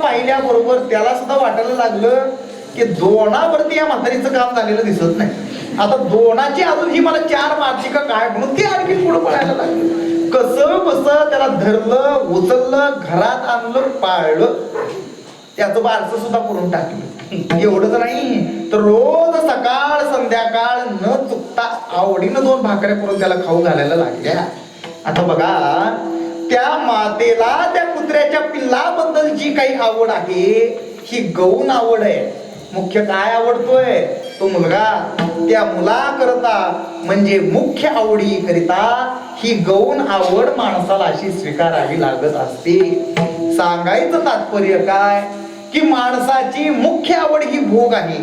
पाहिल्याबरोबर त्याला सुद्धा वाटायला लागलं की दोनावरती या म्हातारीचं काम झालेलं दिसत नाही. आता दोनाची अजून ही मला 4 मारची का काय म्हणून ते आणखी पुढे पळायला लागलं. कसं बस त्याला धरलं, उचललं, घरात आणलं, पाळलं, त्याचं बारसं सुद्धा करून टाकलं. एवढंच नाही तर रोज सकाळ संध्याकाळ न चुकता आवडीनं 2 भाकऱ्या करून त्याला खाऊ घालायला लागल्या. आता बघा, त्या मातेला त्या कुत्र्याच्या पिल्लाबद्दल जी काही आवड आहे ही गौण आवड आहे. मुख्य काय आवडतोय तो मुलगा, त्या मुलाकरता म्हणजे मुख्य आवडी करिता ही गौण आवड माणसाला अशी स्वीकारावी लागत असते. सांगायचं तात्पर्य काय की माणसाची मुख्य आवड ही भोग आहे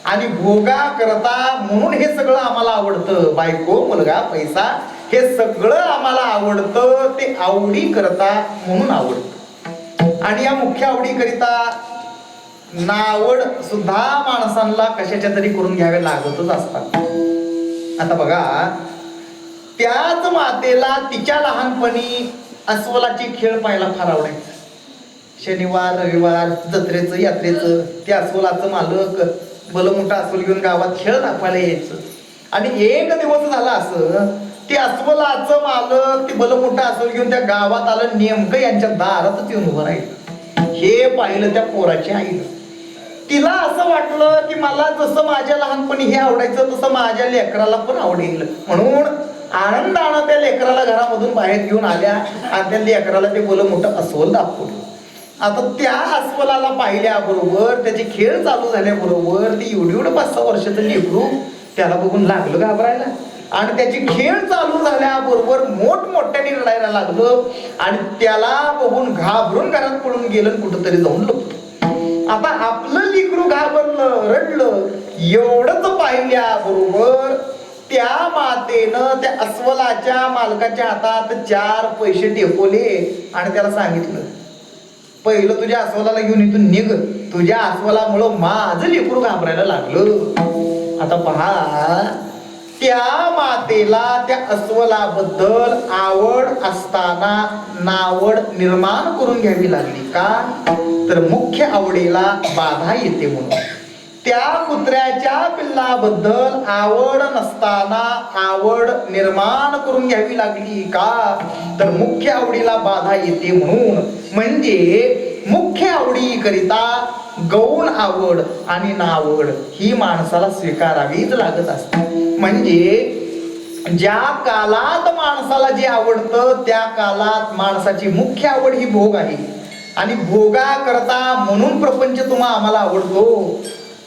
आणि भोगा करता म्हणून हे सगळं आम्हाला आवडतं. बायको, मुलगा, पैसा हे सगळं आम्हाला आवडतं, ते आवडी करता म्हणून आवडतं. आणि या मुख्य आवडी करिता नावड सुद्धा माणसांना कशाच्या तरी करून घ्यावे लागतच असतात. आता बघा, त्याच मातेला तिच्या लहानपणी अस्वलाची खेळ पाहायला फार आवडायचं. शनिवार रविवार जत्रेचं यात्रेचं ते अस्वलाचं मालक भलं मोठा अस्वल घेऊन गावात खेळ दाखवायला यायचं. आणि एक दिवस झाला असं ते अस्वलाचं मालक ते भलं मोठा अस्वल घेऊन त्या गावात आलं, नेमकं यांच्या दारातच येऊन उभं राहिलं. हे पाहिलं त्या पोराची आईनं. तिला असं वाटलं की मला जसं माझ्या लहानपणी हे आवडायचं तसं माझ्या लेकराला पण आवडेल, म्हणून आनंदानं त्या लेकराला घरामधून बाहेर घेऊन आल्या आणि त्या लेकराला ते भलं मोठं अस्वल दाखवलं. आता त्या अस्वलाला पाहिल्याबरोबर त्याचे खेळ चालू झाल्याबरोबर ती एवढं 5-6 वर्षाचं लेकरू त्याला बघून लागलं घाबरायला आणि त्याची खेळ चालू झाल्याबरोबर मोठमोठ्याने रडायला लागलं आणि त्याला बघून घाबरून घरात पळून गेलं, कुठंतरी जाऊन लपलं. आता आपलं लेकरू घाबरलं, रडलं, एवढंच पाहिल्याबरोबर त्या मातेनं त्या अस्वलाच्या मालकाच्या हातात 4 पैसे टेकवले आणि त्याला सांगितलं, पहिलं तुझ्या अस्वलाला घेऊन इथून निघ, तुझ्या अस्वलामुळं माझं लेकरू घाबरायला लागलं. आता पहा, त्या मातेला त्या अस्वलाबद्दल आवड असताना नावड निर्माण करून घ्यावी लागली. का तर मुख्य आवडीला बाधा येते म्हणून. त्या कुत्र्याच्या पिल्लाबद्दल आवड नसताना आवड निर्माण करून घ्यावी लागली. का तर मुख्य आवडीला बाधा येते म्हणून. म्हणजे मुख्य आवडी करिता गौण आवड आणि नावड ही माणसाला स्वीकारावीच लागत असते. म्हणजे ज्या कालात माणसाला जे आवडतं त्या कालात माणसाची मुख्य आवड ही भोग आहे आणि भोगा करता म्हणून प्रपंच तुम्हा आम्हाला आवडतो.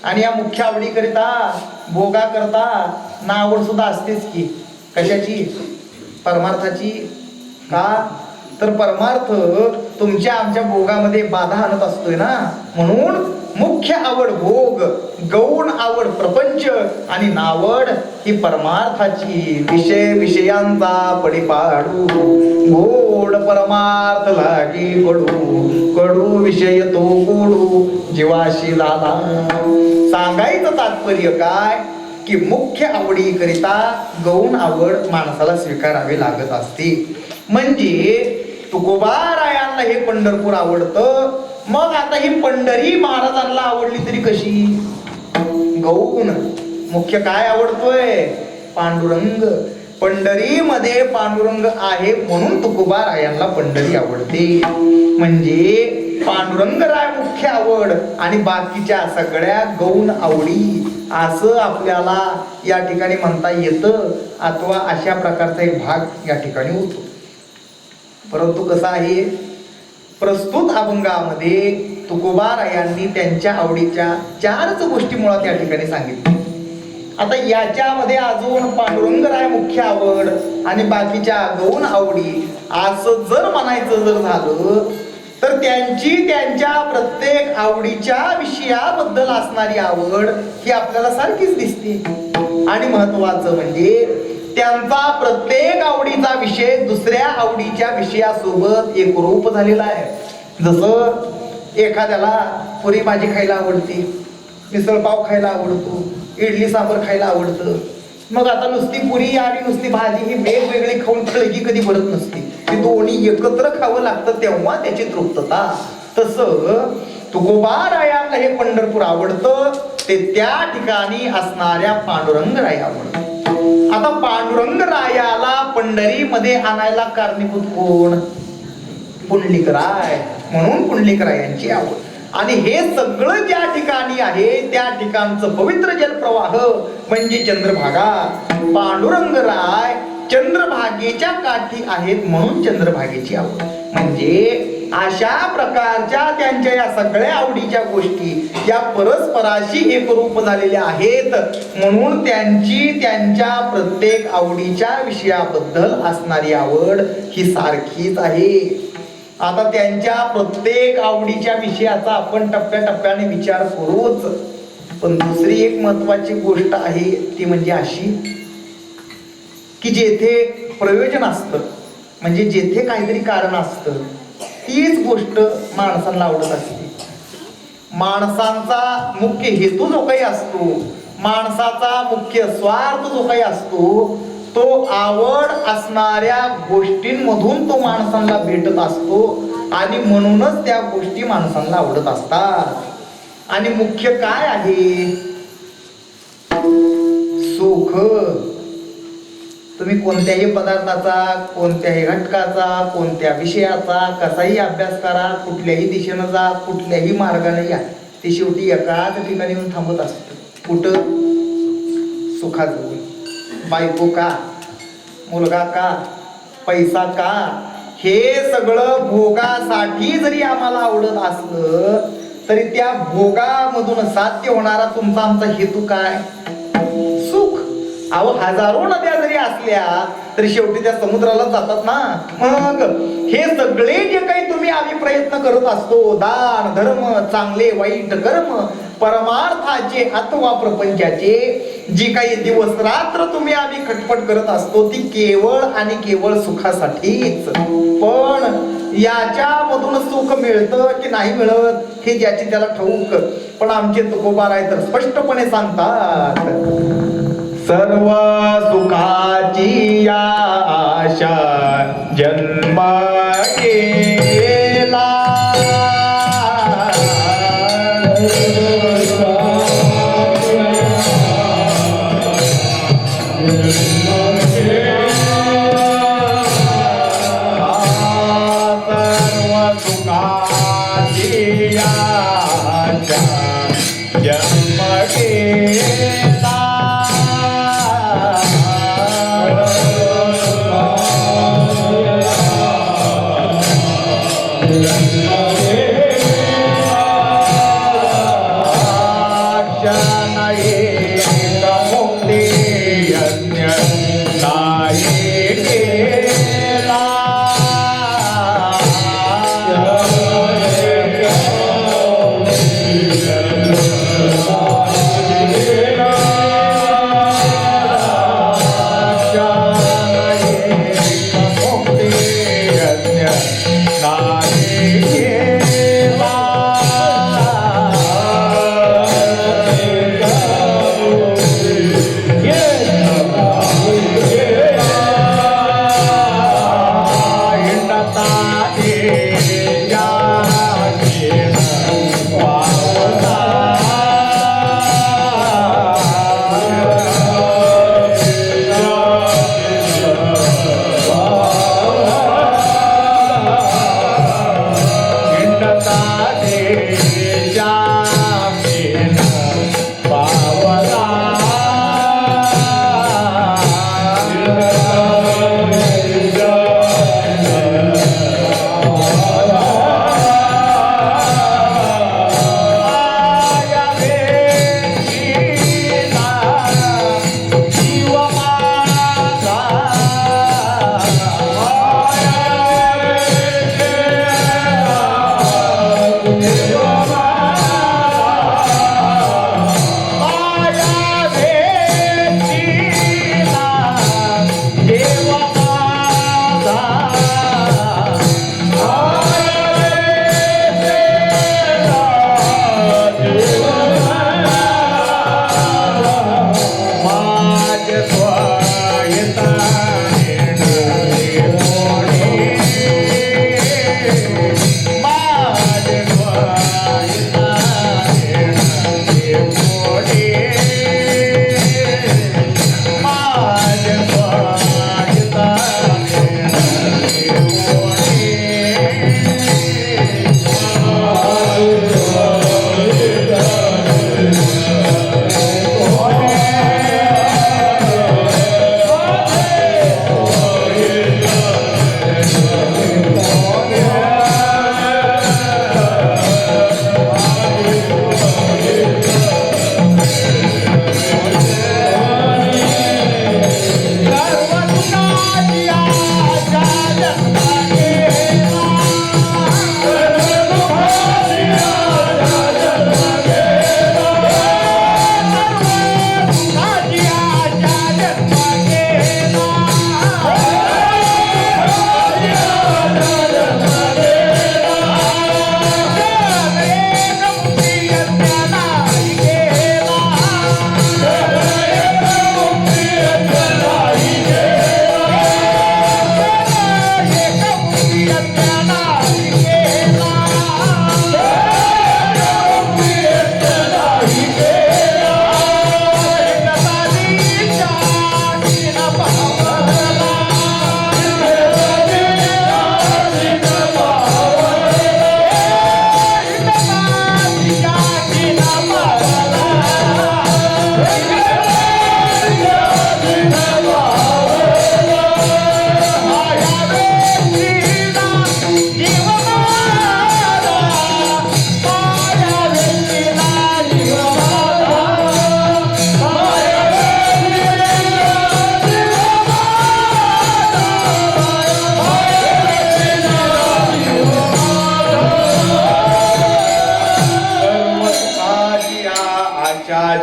आणि या मुख्य आवडी करिता भोगा करता नावड सुद्धा असतेच की. कशाची? परमार्थाची. का तर परमार्थ तुमच्या आमच्या भोगामध्ये बाधा आणत असतोय ना, म्हणून मुख्य आवड भोग, गौण आवड प्रपंच आणि नावड ही परमार्थाची. विषय विषयांचा पडिपाडू, गोड परमार्थ लागी कडू, कडू विषय तो गोडू जीवाशी लाला. सांगायचं तात्पर्य काय की मुख्य आवडी करिता गौण आवड माणसाला स्वीकारावी लागत असते. म्हणजे तुकोबारायांना हे पंढरपूर आवडतं, मग आता ही पंढरी महाराजांना आवडली तरी कशी? गौण. मुख्य काय आवडतोय? पांडुरंग. पंढरीमध्ये पांडुरंग आहे म्हणून तुकोबारायांना पंढरी आवडते. म्हणजे पांडुरंगराय मुख्य आवड आणि बाकीच्या सगळ्या गौण आवडी असं आपल्याला या ठिकाणी म्हणता येतं, अथवा अशा प्रकारचा एक भाग या ठिकाणी होतो. परंतु कसं आहे, प्रस्तुत अभंगामध्ये तुकोबारायांनी त्यांच्या आवडीच्या 4च गोष्टी मुळात या ठिकाणी सांगितल्या. आता याच्यामध्ये अजून पांडुरंगराय मुख्य आवड आणि बाकीच्या गौण आवडी असं जर म्हणायचं जर झालं तर त्यांची त्यांच्या प्रत्येक आवडीच्या विषयाबद्दल असणारी आवड ही आपल्याला सारखीच दिसते. आणि महत्वाचं म्हणजे त्यांचा प्रत्येक आवडीचा विषय दुसऱ्या आवडीच्या विषयासोबत एकरूप झालेला आहे. जसं एखाद्याला पुरी भाजी खायला आवडते, मिसळपाव खायला आवडतो, इडली सांबर खायला आवडतं, मग आता नुसती पुरी आणि नुसती भाजी ही वेगवेगळी खाऊन खळगी कधी भरत नसते. ती दोन्ही एकत्र खावं लागतं तेव्हा त्याची तृप्तता. तसं तुकोबारायांना हे पंढरपूर आवडतं ते त्या ठिकाणी असणाऱ्या पांडुरंगराया आवडतं. आता पांडुरंगरायाला पंढरीमध्ये आणायला कारणीभूत कोण? पुंडलिकराय. म्हणून पुंडलिकरायांची आवड. आणि हे सगळं ज्या ठिकाणी आहे त्या ठिकाणचं पवित्र जलप्रवाह म्हणजे चंद्रभागा. पांडुरंगराय चंद्रभागेच्या काठी आहेत म्हणून चंद्रभागेची आवड. म्हणजे अशा प्रकारच्या त्यांच्या या सगळ्या आवडीच्या गोष्टी या परस्पराशी एकरूप झालेल्या आहेत म्हणून त्यांची त्यांच्या प्रत्येक आवडीच्या विषयाबद्दल असणारी आवड ही सारखीच आहे. आता त्यांच्या प्रत्येक आवडीच्या विषयाचा आपण टप्प्याटप्प्याने विचार करूच. पण दुसरी एक महत्वाची गोष्ट आहे ती म्हणजे अशी की जेथे प्रयोजन असतं म्हणजे जेथे काहीतरी कारण असतं तीच गोष्ट माणसांना आवडत असते. माणसांचा मुख्य हेतू जो काही असतो, माणसाचा मुख्य स्वार्थ जो काही असतो तो आवड असणाऱ्या गोष्टींमधून तो माणसांना भेटत असतो आणि म्हणूनच त्या गोष्टी माणसांना आवडत असतात. आणि मुख्य काय आहे? सुख. तुम्ही कोणत्याही पदार्थाचा, कोणत्याही घटकाचा, कोणत्या विषयाचा कसाही अभ्यास करा, कुठल्याही दिशेनं जा, कुठल्याही मार्गाने या, ते शेवटी एकाच ठिकाणी येऊन थांबत असतं. कुठं? सुखाजवळ. बायको का? मुलगा का? पैसा का? हे सगळं भोगासाठी जरी आम्हाला आवडत असलं तरी त्या भोगामधून साध्य होणारा तुमचा आमचा हेतू काय? सुख. अहो हजारो नद्या जरी असल्या तरी शेवटी त्या समुद्राला जातात ना. मग हे सगळे जे काही तुम्ही आम्ही प्रयत्न करत असतो, दान धर्म, चांगले वाईट कर्म, परमार्थाचे अथवा प्रपंचाचे जी काही दिवस रात्र तुम्ही आम्ही खटपट करत असतो ती केवळ आणि केवळ सुखासाठीच. पण याच्यामधून सुख मिळतं की नाही मिळत हे ज्याची त्याला ठाऊक. पण आमचे तुकोबाराय तर स्पष्टपणे सांगतात सर्व सुखाची या आशा जन्म केला.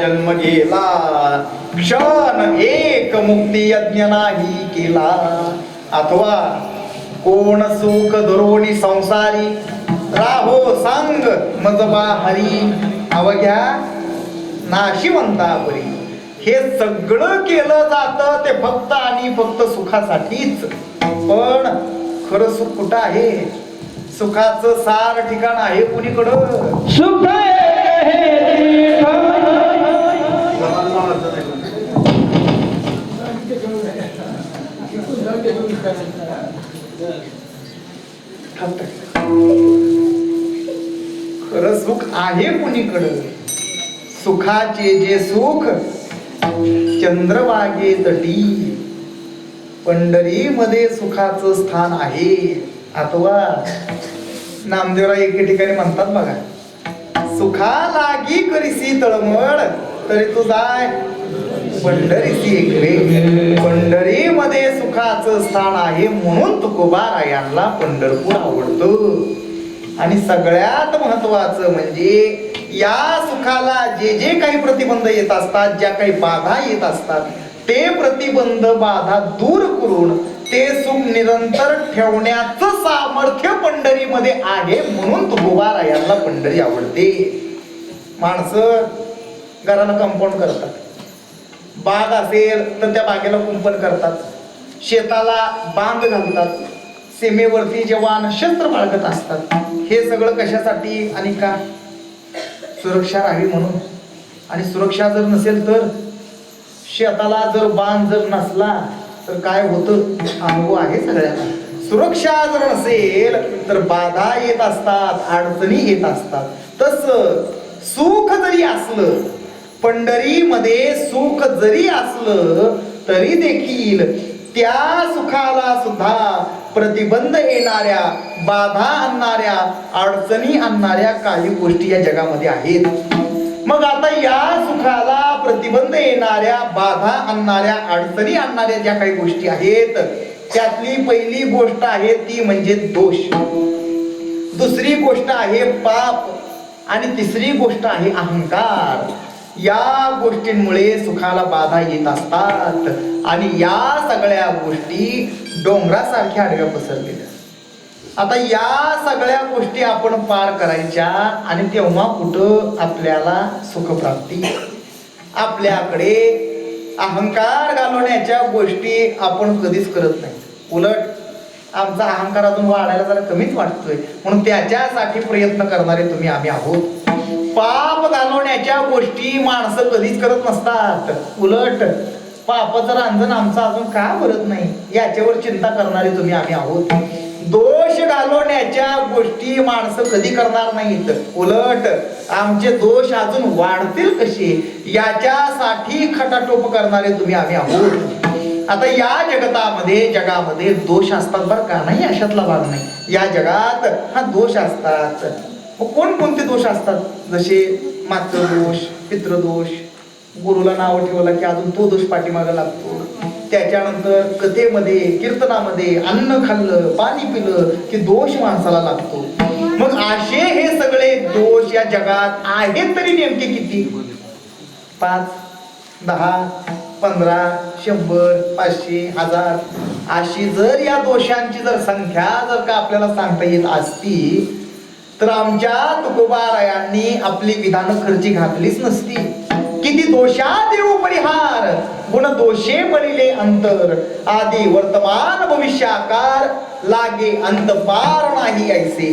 जन्म गेला, क्षण एक मुक्ती यज्ञ नाही केला. अथवा कोण सुख दुरोणी संसारी, राहो सांग मजबा हरी, अवघ्या नाशिवंता परी. हे सगळं केलं जातं ते फक्त आणि फक्त सुखासाठीच. पण खरं सुख कुठं आहे? सुखाचं सार ठिकाण आहे कुणीकडं? सुख खरं सुख आहे कुणीकडं? सुखाचे जे सुख चंद्रभागे तटी, पंढरी मध्ये सुखाचं स्थान आहे. अथवा नामदेवराव एके ठिकाणी म्हणतात बघा, सुखा लागी करीसी तळमळ, तरी तू जाय पंढरीसी एकरे. पंढरी मध्ये सुखाचं स्थान आहे म्हणून तुकोबारायांना पंढरपूर आवडतं. आणि सगळ्यात महत्वाचं म्हणजे या सुखाला जे जे काही प्रतिबंध येत असतात, ज्या काही बाधा येत असतात, ते प्रतिबंध बाधा दूर करून ते सुख निरंतर ठेवण्याचं सामर्थ्य पंढरीमध्ये आहे म्हणून तुकोबारायांना पंढरी आवडते. माणसं घराला कंपाऊंड करतात, बाग असेल तर त्या बागेला कुंपण करतात, शेताला बांध घालतात, सीमेवरती जवान शस्त्र बाळगत असतात. हे सगळं कशासाठी आणि का? सुरक्षा राहावी म्हणून. आणि सुरक्षा जर नसेल तर, शेताला जर बांध जर नसला तर काय होतं? अनुभव आहे सगळ्यांना. सुरक्षा जर नसेल तर बाधा येत असतात, अडचणी येत असतात. तसं सुख जरी असलं, पंढरीमध्ये सुख जरी असलं तरी देखील त्या सुखाला सुद्धा प्रतिबंध येणाऱ्या, बाधा आणणाऱ्या, अडचणी आणणाऱ्या काही गोष्टी या जगामध्ये आहेत. मग आता या सुखाला प्रतिबंध येणाऱ्या, बाधा आणणाऱ्या, अडचणी आणणाऱ्या ज्या काही गोष्टी आहेत, त्यातली पहिली गोष्ट आहे ती म्हणजे दोष, दुसरी गोष्ट आहे पाप, आणि तिसरी गोष्ट आहे अहंकार. या गोष्टींमुळे सुखाला बाधा येत असतात. आणि या सगळ्या गोष्टी डोंगरासारख्या आडव्या पसरलेल्या. आता या सगळ्या गोष्टी आपण पार करायच्या, आणि तेव्हा कुठं आपल्याला सुखप्राप्ती. आपल्याकडे अहंकार घालवण्याच्या गोष्टी आपण कधीच करत नाही. उलट आमचा अहंकार अजून वाढायला जरा कमीच वाटतोय, म्हणून त्याच्यासाठी प्रयत्न करणारे तुम्ही आम्ही आहोत. पाप घालवण्याच्या गोष्टी माणसं कधीच करत नसतात. उलट पापाचं रांजण आमचं अजून का भरत नाही याच्यावर चिंता करणारे तुम्ही आम्ही आहोत. दोष घालवण्याच्या गोष्टी माणसं कधी करणार नाहीत. उलट आमचे दोष अजून वाढतील कसे याच्यासाठी खटाटोप करणारे तुम्ही आम्ही आहोत. आता या जगामध्ये दोष असतात बरं का, नाही अशातला भाग नाही. या जगात हा दोष असतात. कोणकोणते दोष असतात? जसे मातृदोष, पितृदोष, गुरुला नाव ठेवलं की अजून तो दोष पाठीमागे लागतो. त्याच्यानंतर कथेमध्ये, कीर्तनामध्ये अन्न खाल्लं, पाणी पिलं की दोष माणसाला लागतो. मग असे हे सगळे दोष या जगात आहेत तरी नेमके किती? 5, 10, 15, 100, 500, 1000 अशी जर या दोषांची जर संख्या जर का आपल्याला सांगता येत असती तर आमच्या तुकोबारायांनी आपली विधानं खर्ची घातलीच नसती. किती दोषा देऊ परिहार, गुण दोषे बळिले अंतर, आदी वर्तमान भविष्याकार, लागे अंत पार नाही ऐसे.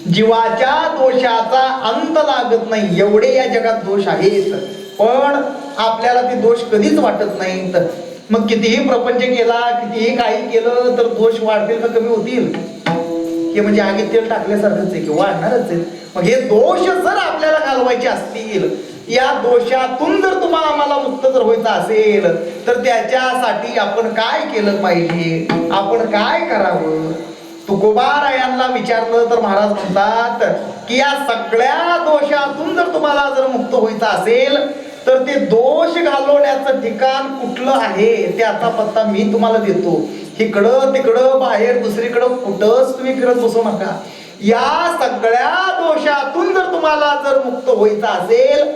जीवाच्या दोषाचा अंत लागत नाही एवढे या जगात दोष आहेत, पण आपल्याला ते दोष कधीच वाटत नाहीत. मग कितीही प्रपंच केला, कितीही काही केलं तर दोष वाढतील का कमी होतील? हे म्हणजे आगीत तेल टाकल्यासारखंच आहे की वाढणारच आहे. मग हे दोष जर आपल्याला घालवायचे असतील, या दोषातून जर तुम्हाला आम्हाला मुक्त जर व्हायचं असेल तर त्याच्यासाठी आपण काय केलं पाहिजे, आपण काय करावं? तुकोबारायांना विचारलं तर महाराज म्हणतात की या सगळ्या दोषातून जर तुम्हाला जर मुक्त व्हायचं असेल तर ते दोष घालवण्याचं ठिकाण कुठलं आहे त्याचा पत्ता मी तुम्हाला देतो. इकडं तिकडं बाहेर दुसरीकडं कुठंच तुम्ही फिरत बसू नका. या सगळ्या दोषातून जर तुम्हाला जर मुक्त व्हायचं असेल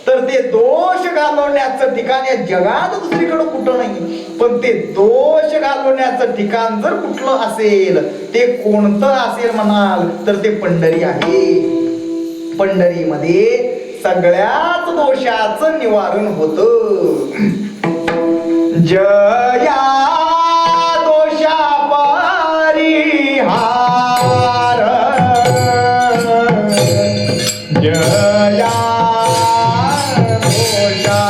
तर ते दोष घालवण्याचं ठिकाण या जगात दुसरीकडे कुठं नाही. पण ते दोष घालवण्याचं ठिकाण जर कुठलं असेल, ते कोणतं असेल म्हणाल तर ते पंढरी आहे. पंढरीमध्ये सगळ्याच दोषाचं निवारण होत. जया दोषा परिहार, जया दोषा